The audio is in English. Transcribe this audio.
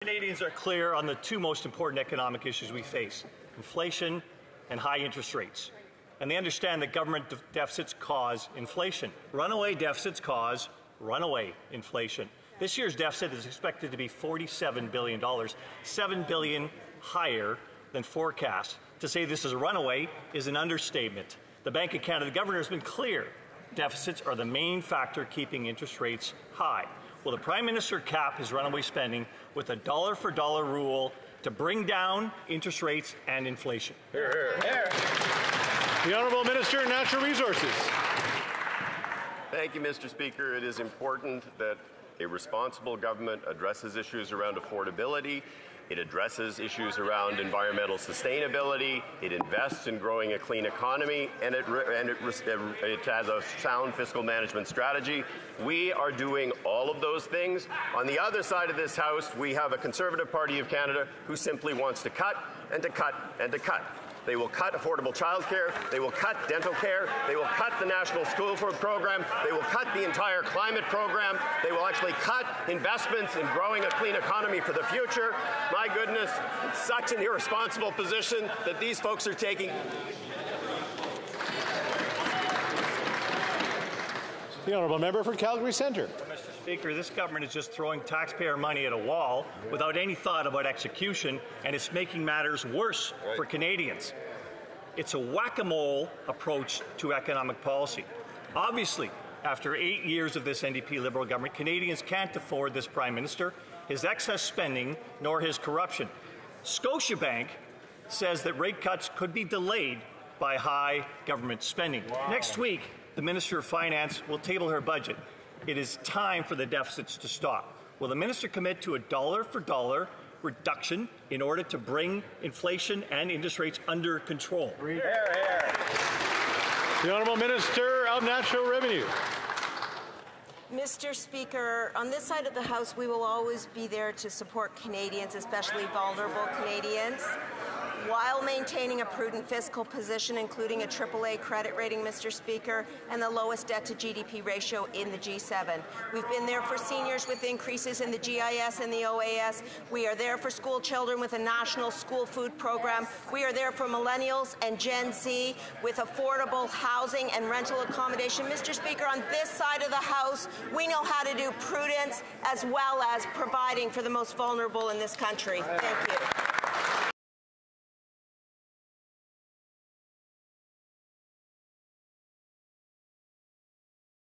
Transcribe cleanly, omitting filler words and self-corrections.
Canadians are clear on the two most important economic issues we face: inflation and high interest rates. And they understand that government deficits cause inflation. Runaway deficits cause runaway inflation. This year's deficit is expected to be $47 billion, $7 billion higher than forecast. To say this is a runaway is an understatement. The Bank of Canada, the governor, has been clear. Deficits are the main factor keeping interest rates high. Will the Prime Minister cap his runaway spending with a dollar-for-dollar rule to bring down interest rates and inflation? Hear, hear. Hear. The Honourable Minister of Natural Resources. Thank you, Mr. Speaker. It is important that a responsible government addresses issues around affordability. It addresses issues around environmental sustainability. It invests in growing a clean economy, and it has a sound fiscal management strategy. We are doing all of those things. On the other side of this House, we have a Conservative Party of Canada who simply wants to cut and to cut and to cut. They will cut affordable childcare. They will cut dental care. They will cut the National School Food Program. They will cut the entire climate program. They will actually cut investments in growing a clean economy for the future. My goodness, it's such an irresponsible position that these folks are taking. The Honourable Member for Calgary Centre. Mr. Speaker, this government is just throwing taxpayer money at a wall without any thought about execution, and it's making matters worse for Canadians. It's a whack-a-mole approach to economic policy. Obviously, after 8 years of this NDP Liberal government, Canadians can't afford this Prime Minister, his excess spending, nor his corruption. Scotiabank says that rate cuts could be delayed by high government spending. Wow. Next week, the Minister of Finance will table her budget. It is time for the deficits to stop. Will the minister commit to a dollar-for-dollar reduction in order to bring inflation and interest rates under control? Hear, hear. The Honourable Minister of Natural Revenue. Mr. Speaker, on this side of the House, we will always be there to support Canadians, especially vulnerable Canadians, while maintaining a prudent fiscal position, including a AAA credit rating, Mr. Speaker, and the lowest debt-to-GDP ratio in the G7. We've been there for seniors with increases in the GIS and the OAS. We are there for school children with a national school food program. We are there for millennials and Gen Z with affordable housing and rental accommodation. Mr. Speaker, on this side of the House, we know how to do prudence as well as providing for the most vulnerable in this country. Thank you.